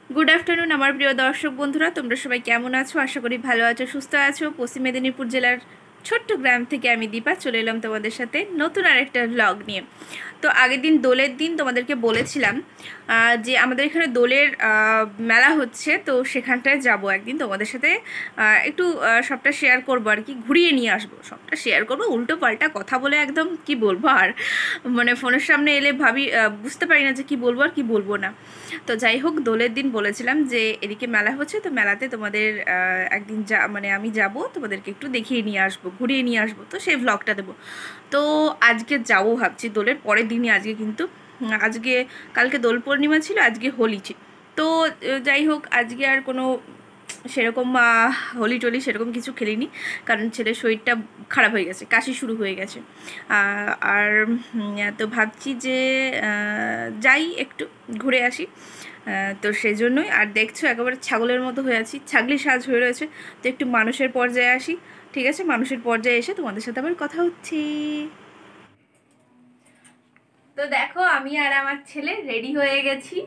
Good afternoon আমার প্রিয় দর্শক বন্ধুরা, তোমরা সবাই কেমন আছো? আশা করি ভালো আছো, সুস্থ আছো। পশ্চিম মেদিনীপুর জেলার ছোট্ট গ্রাম থেকে আমি দীপা চলে এলাম তোমাদের সাথে নতুন আরেকটা ব্লগ নিয়ে। তো আগের দিন দোলের দিন তোমাদেরকে বলেছিলাম যে আমাদের এখানে দোলের মেলা হচ্ছে, তো সেখানটায় যাব একদিন তোমাদের সাথে একটু সবটা শেয়ার করবো আর কি, ঘুরিয়ে নিয়ে আসবো, সবটা শেয়ার করবো। উল্টো পাল্টা কথা বলে একদম কি বলবো আর, মানে ফোনের সামনে এলে ভাবি বুঝতে পারি না যে কি বলবো আর কি বলবো না। তো যাই হোক, দোলের দিন বলেছিলাম যে এদিকে মেলা হচ্ছে, তো মেলাতে তোমাদের একদিন মানে আমি যাব, তোমাদেরকে একটু দেখিয়ে নিয়ে আসবো, ঘুরিয়ে নিয়ে আসবো, তো সেই ভ্লগটা দেবো। তো আজকে যাবো ভাবছি, দোলের পরের দিনই আজকে, কিন্তু আজকে কালকে দোল পূর্ণিমা ছিল, আজকে হোলি ছিল। তো যাই হোক, আজকে আর কোনো সেরকম হোলি টোলি সেরকম কিছু খেলিনি, কারণ ছেলের শরীরটা খারাপ হয়ে গেছে, কাশি শুরু হয়ে গেছে। আর তো ভাবছি যে যাই একটু ঘুরে আসি। তো সেই জন্যই, আর দেখছো একেবারে ছাগলের মতো হয়ে আছি, ছাগলি সাজ হয়ে রয়েছে। তো একটু মানুষের পর্যায়ে আসি, ঠিক আছে? মানুষের পর্যায়ে এসে তোমাদের সাথে আবার কথা হচ্ছে। তো দেখো, আমি আর আমার ছেলে রেডি হয়ে গেছি,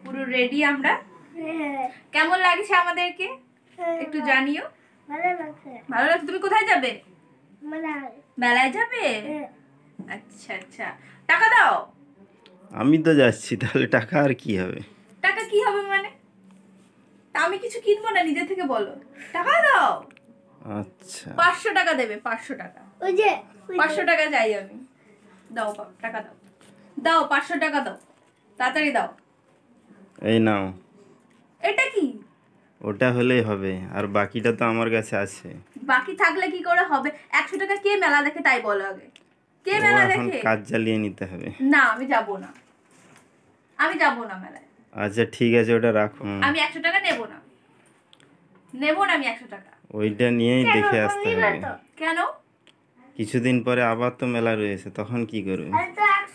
পুরো রেডি আমরা। কেমন লাগছে আমাদেরকে একটু জানিও। ভালো লাগছে। তুমি কোথায় যাবে? মেলায় যাবে? আচ্ছা আচ্ছা, টাকা দাও। আমি তো যাচ্ছি, তাহলে টাকা আর কি হবে? টাকা কি হবে মানে? তা আমি কিছু কিনবো না, নিজে থেকে বলো। টাকা দাও। আচ্ছা, 500 টাকা দেবে, 500 টাকা। ওই যে 500 টাকা চাই আমি। দাও টাকা দাও, দাও 500 টাকা দাও, তাড়াতাড়ি দাও। এই নাও। এটা কি? ওটা হলেই হবে, আর বাকিটা তো আমার কাছে আছে। বাকি থাকলে কি করে হবে? 100 টাকা কে মেলা দেখে তাই বলো আগে, কে ও মেলা এখন দেখে? কাজ চালিয়ে নিতে হবে। না, আমি যাব না, আমি যাব না মেলায়। আচ্ছা ঠিক আছে, ওটা রাখো। আমি 100 টাকা নেব না, নেব না আমি 100 টাকা। ওইটা নিয়েই দেখে আসতে হবে। কেন? কিছুদিন পরে আবার তো মেলা রয়েছে, তখন কি করবে?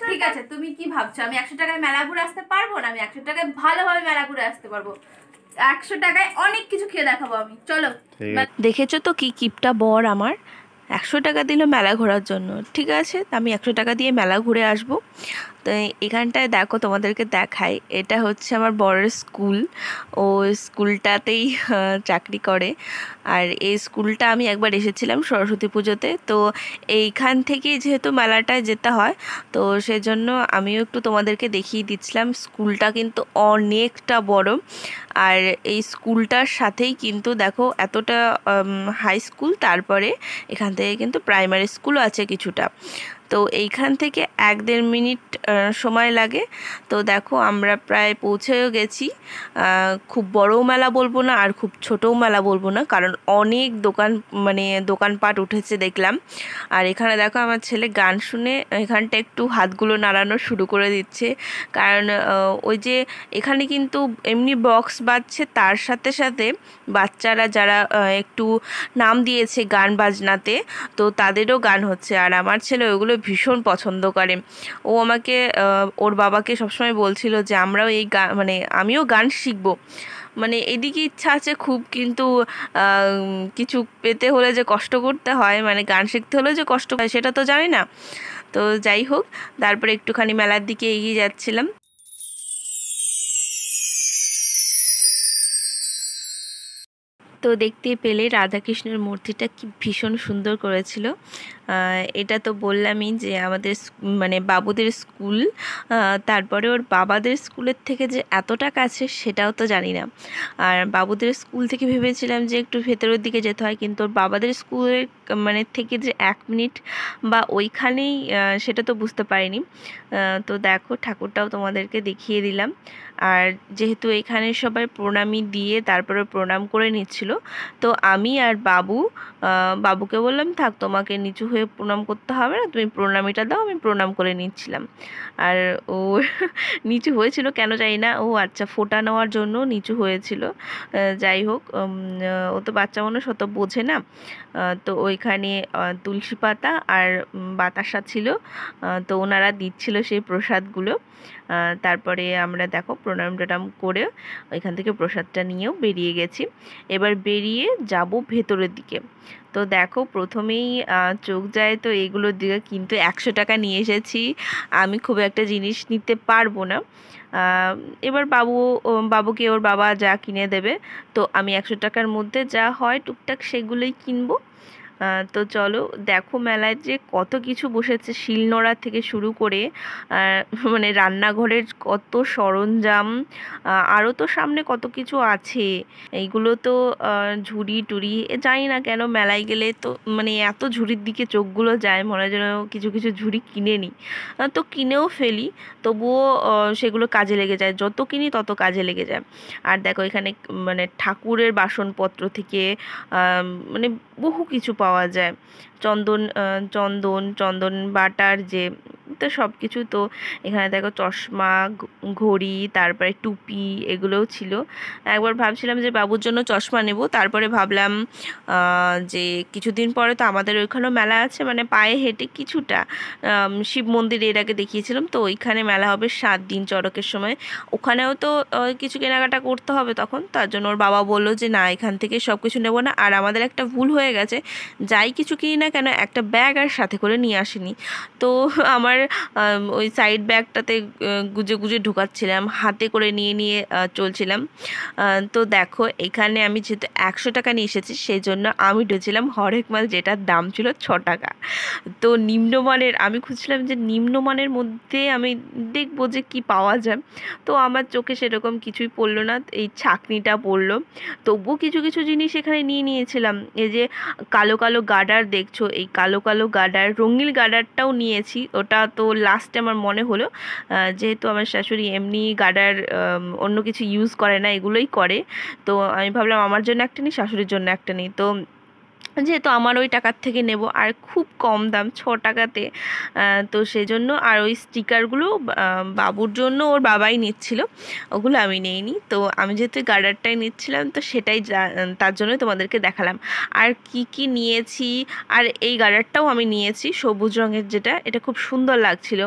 ঠিক আছে, তুমি কি ভাবছো আমি 100 টাকায় মেলা ঘুরে আসতে পারবো না? আমি 100 টাকায় ভালোভাবে মেলা ঘুরে আসতে পারবো। 100 টাকায় অনেক কিছু খেয়ে দেখাবো আমি, চলো। ঠিক আছে। দেখেছো তো কি কিপটা বর আমার, 100 টাকা দিল মেলা ঘোরার জন্য। ঠিক আছে, আমি 100 টাকা দিয়ে মেলা ঘুরে আসবো। তো এখানটায় দেখো, তোমাদেরকে দেখাই, এটা হচ্ছে আমার বরের স্কুল। ও স্কুলটাতেই চাকরি করে। আর এই স্কুলটা আমি একবার এসেছিলাম সরস্বতী পুজোতে, তো এইখান থেকেই যেহেতু মেলাটায় যেতে হয়, তো সেজন্য আমিও একটু তোমাদেরকে দেখিয়ে দিচ্ছিলাম। স্কুলটা কিন্তু অনেকটা বড়, আর এই স্কুলটার সাথেই কিন্তু দেখো এতটা হাই স্কুল, তারপরে এখান থেকে কিন্তু প্রাইমারি স্কুলও আছে কিছুটা। তো এইখান থেকে 1-1.5 মিনিট সময় লাগে। তো দেখো আমরা প্রায় পৌঁছেও গেছি। খুব বড়ও মেলা বলবো না, আর খুব ছোটও মেলা বলবো না, কারণ অনেক দোকান, মানে দোকানপাট উঠেছে দেখলাম। আর এখানে দেখো আমার ছেলে গান শুনে এখানটা একটু হাতগুলো নাড়ানো শুরু করে দিচ্ছে, কারণ ওই যে এখানে কিন্তু এমনি বক্স বাজছে, তার সাথে সাথে বাচ্চারা যারা একটু নাম দিয়েছে গান বাজনাতে, তো তাদেরও গান হচ্ছে। আর আমার ছেলে ওগুলো ভীষণ পছন্দ করে। ও আমাকে ওর বাবাকে সবসময় বলছিল যে আমরাও এই গান, মানে আমিও গান শিখবো। মানে এদিকে ইচ্ছা আছে খুব, কিন্তু কিছু পেতে হলে যে কষ্ট করতে হয়, মানে গান শিখতে হলে যে কষ্ট হয় সেটা তো জানি না। তো যাই হোক, তারপরে একটুখানি মেলার দিকে এগিয়ে যাচ্ছিলাম। তো দেখতে পেলে রাধাকৃষ্ণের মূর্তিটা কি ভীষণ সুন্দর করেছিল। এটা তো বললামই যে আমাদের মানে বাবুদের স্কুল, তারপরে ওর বাবাদের স্কুলের থেকে যে এতটা কাছে সেটাও তো জানি না। আর বাবুদের স্কুল থেকে ভেবেছিলাম যে একটু ভেতরের দিকে যেতে হয়, কিন্তু ওর বাবাদের স্কুলের মানে থেকে যে 1 মিনিট বা ওইখানেই, সেটা তো বুঝতে পারিনি। তো দেখো ঠাকুরটাও তোমাদেরকে দেখিয়ে দিলাম। আর যেহেতু এখানে সবাই প্রণামী দিয়ে তারপরে প্রণাম করে নিচ্ছিল, তো আমি আর বাবুকে বললাম থাক, তোমাকে নিচু হয়ে প্রণাম করতে হবে না, তুমি প্রণামীটা দাও, আমি প্রণাম করে নিচ্ছিলাম। আর ও নিচু হয়েছিল কেন জানি না, ও আচ্ছা ফোঁটা নেওয়ার জন্য নিচু হয়েছিল। যাই হোক, ও তো বাচ্চা মানুষ, অত বোঝে না। তো ওইখানে তুলসী পাতা আর বাতাসা ছিল, তো ওনারা দিচ্ছিল সেই প্রসাদগুলো। তারপরে আমরা দেখো প্রণাম টনাম করে ওইখান থেকে প্রসাদটা নিয়েও বেরিয়ে গেছি। এবার বেরিয়ে যাব ভেতরের দিকে। তো দেখো প্রথমেই চোখ যায় তো এইগুলোর দিকে, কিন্তু 100 টাকা নিয়ে এসেছি, আমি খুব একটা জিনিস নিতে পারবো না। এবার বাবুকে ওর বাবা যা কিনে দেবে, তো আমি 100 টাকার মধ্যে যা হয় টুকটাক সেগুলোই কিনবো। তো চলো, দেখো মেলায় যে কত কিছু বসেছে, শিলনোড়া থেকে শুরু করে মানে রান্নাঘরের কত সরঞ্জাম, আরও তো সামনে কত কিছু আছে। এইগুলো তো ঝুড়ি টুড়ি, জানি না কেন মেলায় গেলে তো মানে এত ঝুড়ির দিকে চোখগুলো যায়, মনে হয় যেন কিছু কিছু ঝুড়ি কিনে নিই। তো কিনেও ফেলি, তবুও সেগুলো কাজে লেগে যায়, যত কিনি তত কাজে লেগে যায়। আর দেখো এখানে মানে ঠাকুরের বাসনপত্র থেকে মানে বহু কিছু পাওয়া যায়। চন্দন বাটার যে, তো সব কিছু তো এখানে দেখো, চশমা, ঘড়ি, তারপরে টুপি, এগুলোও ছিল। একবার ভাবছিলাম যে বাবুর জন্য চশমা নেব, তারপরে ভাবলাম যে কিছুদিন পরে তো আমাদের ওইখানেও মেলা আছে, মানে পায়ে হেঁটে কিছুটা শিব মন্দির এর আগে দেখিয়েছিলাম, তো ওইখানে মেলা হবে 7 দিন চড়কের সময়। ওখানেও তো কিছু কেনাকাটা করতে হবে তখন, তার জন্য ওর বাবা বললো যে না, এখান থেকে সব কিছু নেবো না। আর আমাদের একটা ভুল হয়ে গেছে, যাই কিছু কিনি না কেন একটা ব্যাগ আর সাথে করে নিয়ে আসিনি। তো আমার ওই সাইড ব্যাগটাতে গুজে গুজে ঢোকাচ্ছিলাম, হাতে করে নিয়ে নিয়ে চলছিলাম। তো দেখো এখানে আমি যেহেতু 100 টাকা নিয়ে এসেছি, সেই জন্য আমি ঢুকছিলাম হরেক মাল, যেটার দাম ছিল 6 টাকা। তো নিম্নমানের আমি খুঁজছিলাম যে নিম্নমানের মধ্যে আমি দেখবো যে কি পাওয়া যায়। তো আমার চোখে সেরকম কিছুই পড়লো না, এই ছাকনিটা পড়লো। তবুও কিছু কিছু জিনিস এখানে নিয়ে নিয়েছিলাম। এই যে কালো কালো গার্ডার দেখছো, এই কালো কালো গার্ডার, রঙিন গার্ডারটাও নিয়েছি, ওটা তো লাস্টে আমার মনে হলো যেহেতু আমার শাশুড়ি এমনি গার্ডার অন্য কিছু ইউজ করে না, এগুলোই করে, তো আমি ভাবলাম আমার জন্য একটা নিই, শাশুড়ির জন্য একটা নিই। তো যেহেতু আমার ওই টাকার থেকে নেব, আর খুব কম দাম 6 টাকাতে, তো সেই জন্য, আর ওই স্টিকারগুলো বাবুর জন্য ওর বাবাই নিচ্ছিল, ওগুলো আমি নেইনি। তো আমি যেহেতু গার্ডারটাই নিচ্ছিলাম, তো সেটাই তার জন্যই তোমাদেরকে দেখালাম। আর কি কি নিয়েছি, আর এই গার্ডারটাও আমি নিয়েছি সবুজ রঙের, যেটা এটা খুব সুন্দর লাগছিল।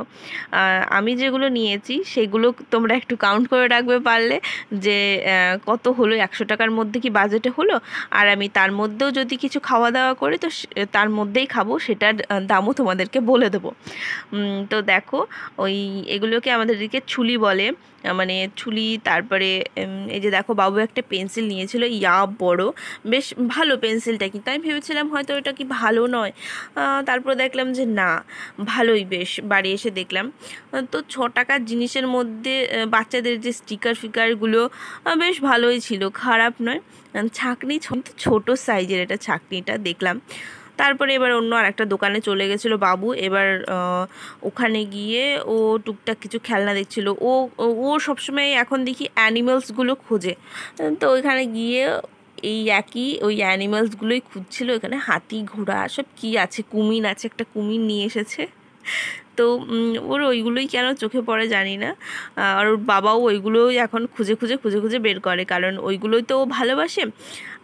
আমি যেগুলো নিয়েছি সেগুলো তোমরা একটু কাউন্ট করে রাখবে পারলে, যে কত হলো, 100 টাকার মধ্যে কি বাজেটে হলো। আর আমি তার মধ্যেও যদি কিছু খাওয়া দাওয়া করি, তো তার মধ্যেই খাবো, সেটার দামও তোমাদেরকে বলে দেবো। তো দেখো, ওই এগুলোকে আমাদের দিকে ছুলি বলে, মানে ছুলি। তারপরে এই যে দেখো, বাবু একটা পেন্সিল নিয়েছিল, বড়, বেশ ভালো পেন্সিলটা, কিন্তু আমি ভেবেছিলাম হয়তো এটা কি ভালো নয়, তারপর দেখলাম যে না, ভালোই, বেশ বাড়ি এসে দেখলাম। তো 6 টাকার জিনিসের মধ্যে বাচ্চাদের যে স্টিকার ফিকারগুলো বেশ ভালোই ছিল, খারাপ নয়। ছাঁকনি ছোট সাইজের এটা ছাঁকনিটা দেখলাম। তারপরে এবার অন্য আর একটা দোকানে চলে গেছিলো বাবু, এবার ওখানে গিয়ে ও টুকটাক কিছু খেলনা দেখছিল। ও ও সবসময় এখন দেখি অ্যানিমেলসগুলো খোঁজে, তো ওইখানে গিয়ে এই একই ওই অ্যানিমেলসগুলোই খুঁজছিল। এখানে হাতি, ঘোড়া, সব কী আছে, কুমির আছে, একটা কুমির নিয়ে এসেছে। তো ওর ওইগুলোই কেন চোখে পড়ে জানি না, আর ওর বাবাও ওইগুলোই এখন খুঁজে খুঁজে খুঁজে খুঁজে বের করে, কারণ ওইগুলোই তো ও ভালোবাসে।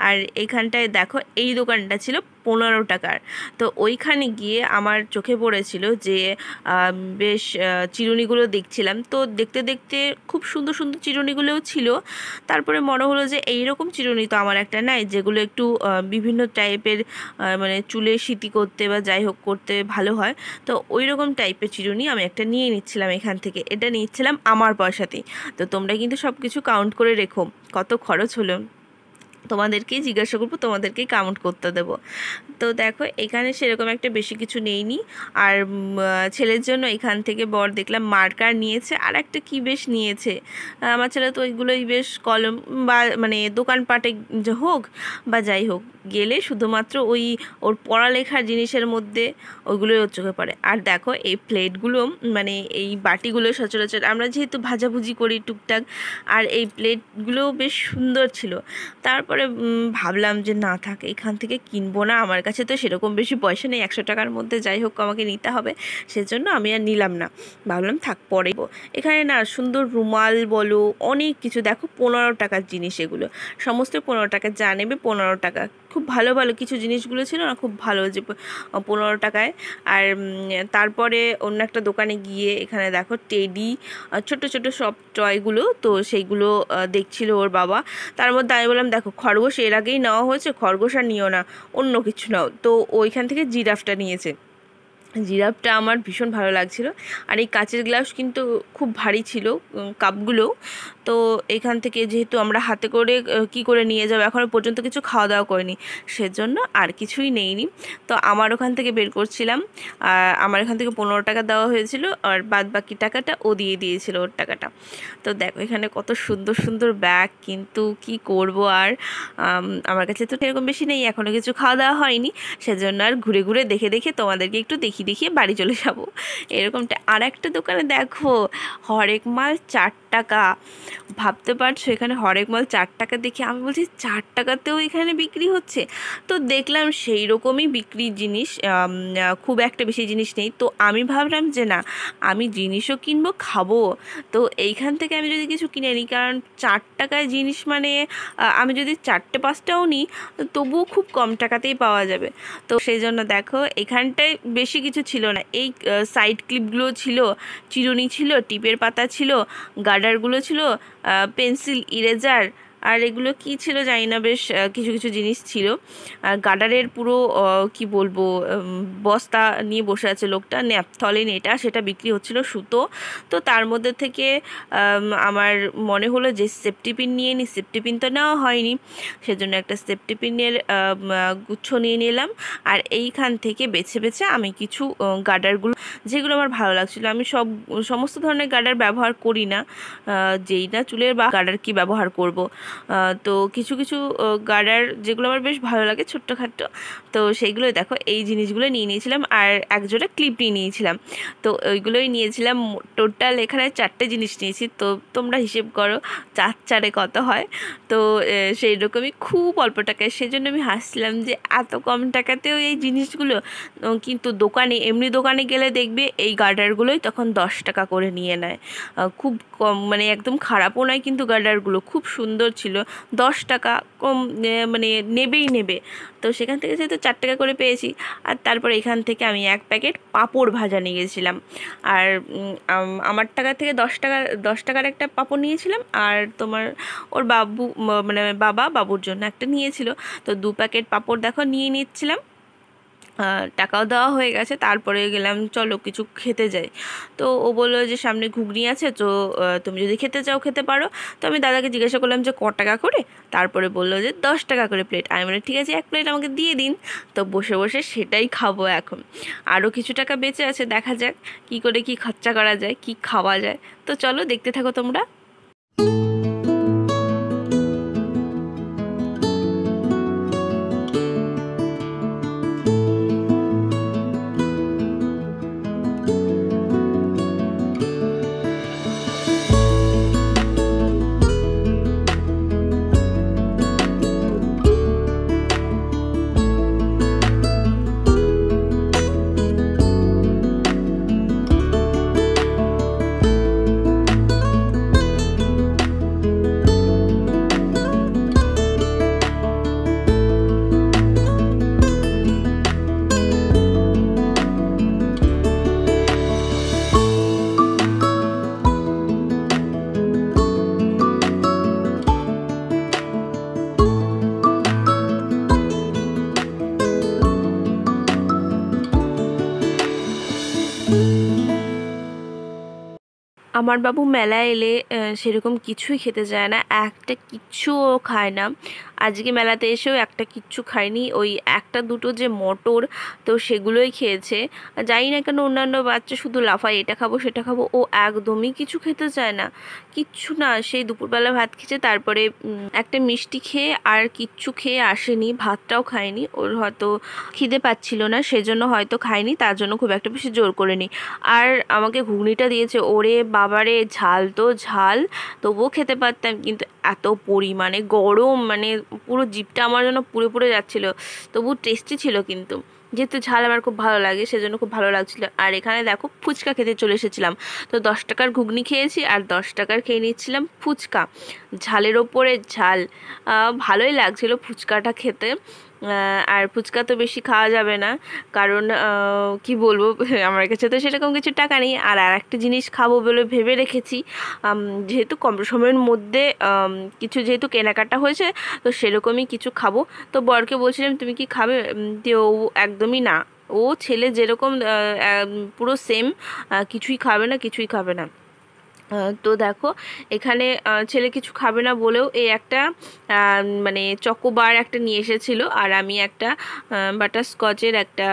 আর এইখানটায় দেখো, এই দোকানটা ছিল 15 টাকার। তো ওইখানে গিয়ে আমার চোখে পড়েছিল যে বেশ চিরুনিগুলো দেখছিলাম, তো দেখতে দেখতে খুব সুন্দর সুন্দর চিরুনিগুলোও ছিল। তারপরে মনে হলো যে এইরকম চিরুনি তো আমার একটা নাই, যেগুলো একটু বিভিন্ন টাইপের, মানে চুলে সিঁথি করতে বা যাই হোক করতে ভালো হয়। তো ওই রকম টাইপের চিরুনি আমি একটা নিয়ে নিচ্ছিলাম এখান থেকে, এটা নিচ্ছিলাম আমার পয়সাতেই। তো তোমরা কিন্তু সব কিছু কাউন্ট করে রেখো, কত খরচ হলো, তোমাদেরকেই জিজ্ঞাসা করবো, তোমাদেরকেই কাউন্ট করতে দেবো। তো দেখো এখানে সেরকম একটা বেশি কিছু নেইনি। আর ছেলের জন্য এখান থেকে বর দেখলাম মার্কার নিয়েছে, আর একটা কি বেশ নিয়েছে। আমার ছেলে তো ওইগুলোই বেশ, কলম বা মানে দোকানপাটে হোক বা যাই হোক গেলে শুধুমাত্র ওই ওর পড়ালেখার জিনিসের মধ্যে ওইগুলোই ওর চোখে পড়ে। আর দেখো এই প্লেটগুলো, মানে এই বাটিগুলো সচরাচর আমরা যেহেতু ভাজাভুজি করি টুকটাক, আর এই প্লেটগুলোও বেশ সুন্দর ছিল। তারপরে ভাবলাম যে না থাক, এখান থেকে কিনবো না, আমার কাছে তো সেরকম বেশি পয়সা নেই, 100 টাকার মধ্যে যাই হোক আমাকে নিতে হবে, সেজন্য আমি আর নিলাম না, ভাবলাম থাক পরে। এখানে না সুন্দর রুমাল বলো, অনেক কিছু দেখো, 15 টাকার জিনিস, এগুলো সমস্ত 15 টাকা, যা নেবে 15 টাকা। খুব ভালো ভালো কিছু জিনিসগুলো ছিল না, খুব ভালো, যে 15 টাকায়। আর তারপরে অন্য একটা দোকানে গিয়ে এখানে দেখো টেডি, ছোট ছোট সব টয়গুলো, তো সেইগুলো দেখছিল ওর বাবা। তার মধ্যে আমি বললাম দেখো, খরগোশ এর আগেই নেওয়া হয়েছে, খরগোশ আর নিও না, অন্য কিছু নাও। তো ওইখান থেকে জিরাফটা নিয়েছে। জিরাফটা আমার ভীষণ ভালো লাগছিল। আর এই কাচের গ্লাস কিন্তু খুব ভারী ছিল, কাপগুলো। তো এখান থেকে যেহেতু আমরা হাতে করে কি করে নিয়ে যাবো, এখনও পর্যন্ত কিছু খাওয়া দাওয়া করিনি, সেজন্য আর কিছুই নেইনি। তো আমার ওখান থেকে বের করছিলাম, আর আমার এখান থেকে 15 টাকা দেওয়া হয়েছিল, আর বাদ বাকি টাকাটা ও দিয়ে দিয়েছিল, ওর টাকাটা। তো দেখো এখানে কত সুন্দর সুন্দর ব্যাগ, কিন্তু কি করব আর, আমার কাছে তো এরকম বেশি নেই, এখনও কিছু খাওয়া দাওয়া হয়নি, সেজন্য আর ঘুরে ঘুরে দেখে দেখে তোমাদেরকে একটু দেখিয়ে দেখিয়ে বাড়ি চলে যাব এরকমটা। আর একটা দোকানে দেখো হরেক মাল 4 টাকা, ভাবতে পারছো এখানে হরেক মাল 4 টাকা দেখে আমি বলছি 4 টাকাতেও এখানে বিক্রি হচ্ছে। তো দেখলাম সেই রকমই বিক্রি জিনিস, খুব একটা বেশি জিনিস নেই। তো আমি ভাবলাম যে না, আমি জিনিসও কিনবো, খাবো। তো এইখান থেকে আমি যদি কিছু কিনে নিই, কারণ 4 টাকায় জিনিস মানে আমি যদি 4টে 5টাও নিই তবুও খুব কম টাকাতেই পাওয়া যাবে। তো সেই জন্য দেখো এখানটায় বেশি কিছু ছিল না, এই সাইড ক্লিপগুলো ছিল, চিরুনি ছিল, টিপের পাতা ছিল, গার্ডারগুলো ছিল, পেন্সিল, ইরেজার, আর এগুলো কি ছিল জানি না, বেশ কিছু কিছু জিনিস ছিল। আর গার্ডারের পুরো কি বলবো, বস্তা নিয়ে বসে আছে লোকটা, ন্যাপথলিন এটা সেটা বিক্রি হচ্ছিল, সুতো। তো তার মধ্যে থেকে আমার মনে হলো যে সেফটি পিন নিয়ে নিই, সেফটি পিন তো নেওয়া হয়নি, সেজন্য একটা সেফটি পিনের গুচ্ছ নিয়ে নিলাম। আর এইখান থেকে বেছে বেছে আমি কিছু গার্ডারগুলো, যেগুলো আমার ভালো লাগছিলো, আমি সমস্ত ধরনের গার্ডার ব্যবহার করি না, যেই না চুলের বা গার্ডার কি ব্যবহার করব। তো কিছু কিছু গার্ডার যেগুলো আমার বেশ ভালো লাগে, ছোট্টখাট্টো, তো সেইগুলোই দেখো এই জিনিসগুলো নিয়ে নিয়েছিলাম, আর একজোড়া ক্লিপ নিয়ে নিয়েছিলাম। তো ওইগুলোই নিয়েছিলাম, টোটাল এখানে 4টে জিনিস নিয়েছি। তো তোমরা হিসেব করো 4 4-এ কত হয়। তো সেই রকমই খুব অল্প টাকায়, সেজন্য আমি হাসছিলাম যে এত কম টাকাতেও এই জিনিসগুলো। কিন্তু দোকানে, এমনি দোকানে গেলে দেখবে এই গার্ডারগুলোই তখন 10 টাকা করে নিয়ে নেয়, খুব কম, মানে একদম খারাপও নয়, কিন্তু গার্ডারগুলো খুব সুন্দর ছিল, 10 টাকা কম মানে নেবেই নেবে। তো সেখান থেকে যেহেতু 4 টাকা করে পেয়েছি, আর তারপর এখান থেকে আমি 1 প্যাকেট পাঁপড় ভাজা নিয়ে গেছিলাম। আর আমার টাকা থেকে 10 টাকা, 10 টাকার একটা পাঁপড় নিয়েছিলাম, আর তোমার ওর মানে বাবুর জন্য একটা নিয়েছিল। তো 2 প্যাকেট পাঁপড় দেখো নিয়ে নিচ্ছিলাম, টাকাও দেওয়া হয়ে গেছে। তারপরে গেলাম চলো কিছু খেতে যাই। তো ও বললো যে সামনে ঘুগনি আছে, তো তুমি যদি খেতে চাও খেতে পারো। তো আমি দাদাকে জিজ্ঞাসা করলাম যে ক টাকা করে, তারপরে বললো যে 10 টাকা করে প্লেট। আমি বলি ঠিক আছে 1 প্লেট আমাকে দিয়ে দিন। তো বসে বসে সেটাই খাবো এখন। আরও কিছু টাকা বেঁচে আছে, দেখা যাক কি করে কি খরচা করা যায়, কি খাওয়া যায়। তো চলো দেখতে থাকো তোমরা। আমার বাবু মেলায় এলে সেরকম কিছুই খেতে চায় না, একটা কিচ্ছুও খায় না। আজকে মেলাতে এসেও একটা কিচ্ছু খায়নি, ওই একটা দুটো যে মটর, তো সেগুলোই খেয়েছে। জানি না কেন অন্যান্য বাচ্চা শুধু লাফায়, এটা খাবো সেটা খাবো, ও একদমই কিছু খেতে চায় না, কিচ্ছু না। সেই দুপুরবেলা ভাত খেয়েছে, তারপরে একটা মিষ্টি খেয়ে আর কিচ্ছু খেয়ে আসেনি, ভাতটাও খায়নি। ওর হয়তো খিদে পাচ্ছিল না, সেজন্য হয়তো খায়নি, তার জন্য খুব একটা বেশি জোর করেনি। আর আমাকে ঘুগনিটা দিয়েছে, ওরে বাবারে ঝাল তো ঝাল, তবুও খেতে পারতাম, কিন্তু এত পরিমাণে গরম, মানে পুরো জিভটা আমার জন্য পুড়ে পুড়ে যাচ্ছিলো। তবু টেস্টি ছিল, কিন্তু যেহেতু ঝাল আমার খুব ভালো লাগে সেজন্য খুব ভালো লাগছিলো। আর এখানে দেখো ফুচকা খেতে চলে এসেছিলাম। তো 10 টাকার ঘুগনি খেয়েছি, আর 10 টাকার খেয়ে নিচ্ছিলাম ফুচকা, ঝালের ওপরে ঝাল। ভালোই লাগছিলো ফুচকাটা খেতে। আর ফুচকা তো বেশি খাওয়া যাবে না, কারণ কি বলবো, আমার কাছে তো সেরকম কিছু টাকা নেই। আর একটা জিনিস খাবো বলে ভেবে রেখেছি, যেহেতু কম সময়ের মধ্যে কিছু যেহেতু কেনাকাটা হয়েছে, তো সেরকমই কিছু খাবো। তো বরকে বলছিলাম তুমি কি খাবে, যে ও একদমই না, ও ও ছেলে যেরকম পুরো সেম, কিছুই খাবে না, কিছুই খাবে না। তো দেখো এখানে ছেলে কিছু খাবে না বলেও এই একটা মানে চকোবার একটা নিয়ে এসেছিলো, আর আমি একটা বাটারস্কচের একটা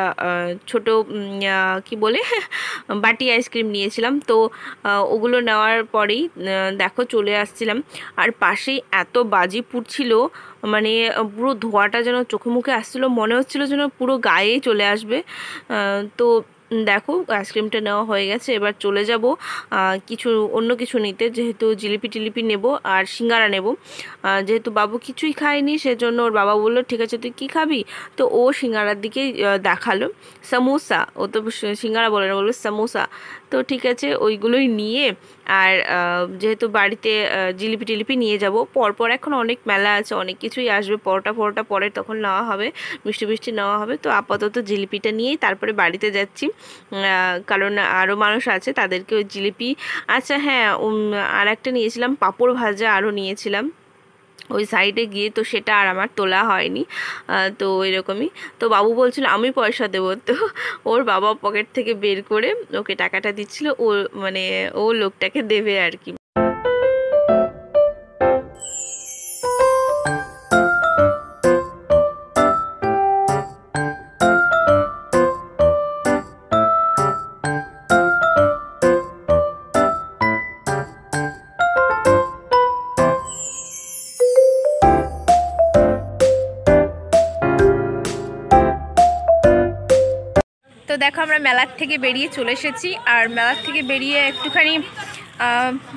ছোট কি বলে বাটি আইসক্রিম নিয়েছিলাম। তো ওগুলো নেওয়ার পরেই দেখো চলে আসছিলাম, আর পাশেই এত বাজি পুড়ছিল, মানে পুরো ধোঁয়াটা যেন চোখে মুখে আসছিলো, মনে হচ্ছিলো যেন পুরো গায়েই চলে আসবে। তো দেখো আইসক্রিমটা নেওয়া হয়ে গেছে, এবার চলে যাব কিছু অন্য কিছু নিতে, যেহেতু জিলিপি টিলিপি নেব আর সিঙ্গারা নেব। যেহেতু বাবু কিছুই খায়নি, সেজন্য ওর বাবা বললো ঠিক আছে তুই কী খাবি, তো ও সিঙ্গারার দিকেই দেখালো, সমোসা, ও তো সিঙ্গারা বলে না, বললো সমোসা। তো ঠিক আছে ওইগুলোই নিয়ে, আর যেহেতু বাড়িতে জিলিপি টিলিপি নিয়ে যাব, পরপর এখন অনেক মেলা আছে, অনেক কিছুই আসবে, পরোটা ফরোটা পরে তখন নেওয়া হবে, মিষ্টি মিষ্টি নেওয়া হবে। তো আপাতত জিলিপিটা নিয়েই তারপরে বাড়িতে যাচ্ছি, কারণ আরও মানুষ আছে, তাদেরকে ওই জিলিপি, আচ্ছা হ্যাঁ আর একটা নিয়েছিলাম পাঁপড় ভাজা, আরও নিয়েছিলাম ওই সাইডে গিয়ে, তো সেটা আর আমার তোলা হয়নি। তো এরকমই, তো বাবু বলছিল আমি পয়সা দেবো, তো ওর বাবা পকেট থেকে বের করে ওকে টাকাটা দিচ্ছিল, ও মানে ও লোকটাকে দেবে আর কি। তো দেখো আমরা মেলার থেকে বেরিয়ে চলে এসেছি, আর মেলার থেকে বেরিয়ে একটুখানি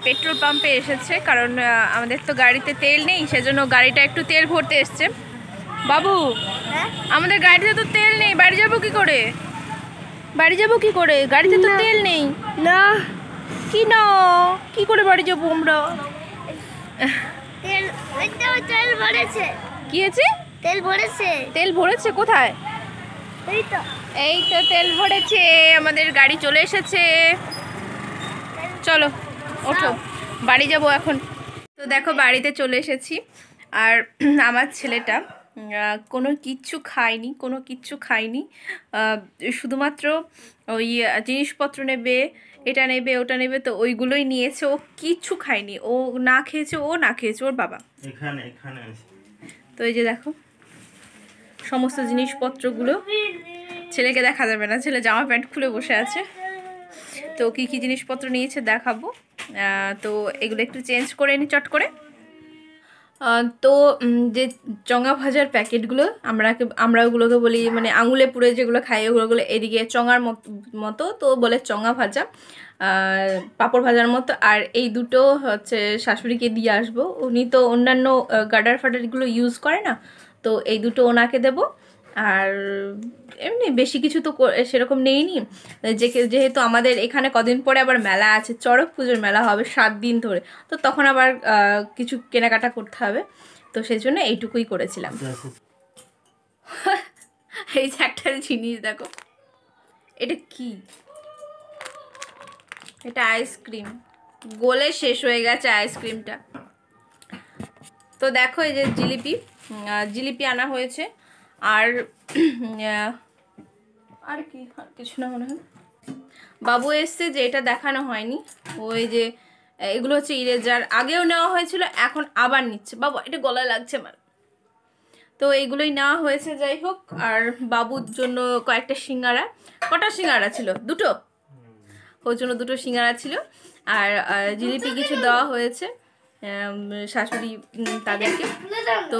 পেট্রোল পাম্পে এসেছে, কারণ আমাদের তো গাড়িতে তেল নেই, সেজন্য গাড়িটা একটু তেল ভরতে এসছে। বাবু আমাদের গাড়িতে তো তেল নেই, বাড়ি যাবো কি করে, বাড়ি যাবো কি করে, গাড়িতে তো তেল নেই। না কি না, কি করে বাড়ি যাবো আমরা? তেল ভরেছে। কি হয়েছে? তেল ভরেছে। তেল ভরেছে কোথায়? এই তো এই তো তেল ভরেছে, আমাদের গাড়ি চলে এসেছে, চলো ওঠো বাড়ি যাব এখন। তো দেখো বাড়িতে চলে এসেছি, আর আমার ছেলেটা কোনো কিচ্ছু খায়নি, কোনো কিচ্ছু খায়নি, শুধুমাত্র ওই জিনিসপত্র নেবে, এটা নেবে ওটা নেবে, তো ওইগুলোই নিয়েছে, ও কিচ্ছু খায়নি, ও না খেয়েছে, ও না খেয়েছে ওর বাবা। এখানে এখানে আছে। তো এই যে দেখো সমস্ত জিনিসপত্রগুলো, ছেলেকে দেখা যাবে না, ছেলে জামা প্যান্ট খুলে বসে আছে। তো কী কী জিনিসপত্র নিয়েছে দেখাবো, তো এগুলো একটু চেঞ্জ করে নিই চট করে। তো যে চঙা ভাজার প্যাকেটগুলো আমরা ওগুলোকে বলি, মানে আঙুলে পুড়ে যেগুলো খাই ওগুলো এদিকে চঙার মতো, তো বলে চঙা ভাজা, পাঁপড় ভাজার মতো। আর এই দুটো হচ্ছে শাশুড়িকে দিয়ে আসবো, উনি তো অন্যান্য গার্ডার ফাডারগুলো ইউজ করে না, তো এই দুটো ওনাকে দেবো। আর এমনি বেশি কিছু তো সেরকম নেইনি, যেহেতু আমাদের এখানে কদিন পরে আবার মেলা আছে, চড়ক পুজোর মেলা হবে 7 দিন ধরে, তো তখন আবার কিছু কেনাকাটা করতে হবে, তো সেই জন্য এইটুকুই করেছিলাম। এই যে একটা জিনিস দেখো, এটা কি, এটা আইসক্রিম, গলে শেষ হয়ে গেছে আইসক্রিমটা। তো দেখো এই যে জিলিপি আনা হয়েছে, আর আর কি, আর কিছু না মনে হয়। বাবু এসছে, যে এটা দেখানো হয়নি, ওই যে এগুলো হচ্ছে ইরেজার, আগেও নেওয়া হয়েছিল, এখন আবার নিচ্ছে। বাবু এটা গলায় লাগছে আমার, তো এইগুলোই নেওয়া হয়েছে। যাই হোক, আর বাবুর জন্য কয়েকটা সিঙ্গারা, কটা সিঙ্গারা ছিল, দুটো, ওর জন্য দুটো সিঙ্গারা ছিল, আর জিলিপি কিছু দেওয়া হয়েছে শাশুড়ি তাদেরকে। তো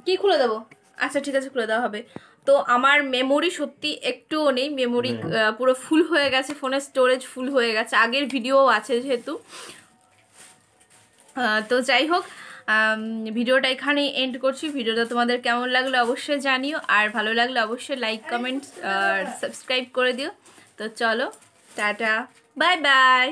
কি খুলে দেবো? আচ্ছা ঠিক আছে, খুলে দেওয়া হবে। তো আমার মেমোরি সত্যি একটুও নেই, মেমোরি পুরো ফুল হয়ে গেছে, ফোনের স্টোরেজ ফুল হয়ে গেছে, আগের ভিডিও আছে যেহেতু। তো যাই হোক, ভিডিওটা এখানেই এন্ড করছি। ভিডিওটা তোমাদের কেমন লাগলো অবশ্যই জানিও, আর ভালো লাগলে অবশ্যই লাইক কমেন্ট আর সাবস্ক্রাইব করে দিও। তো চলো টাটা, বাই বাই।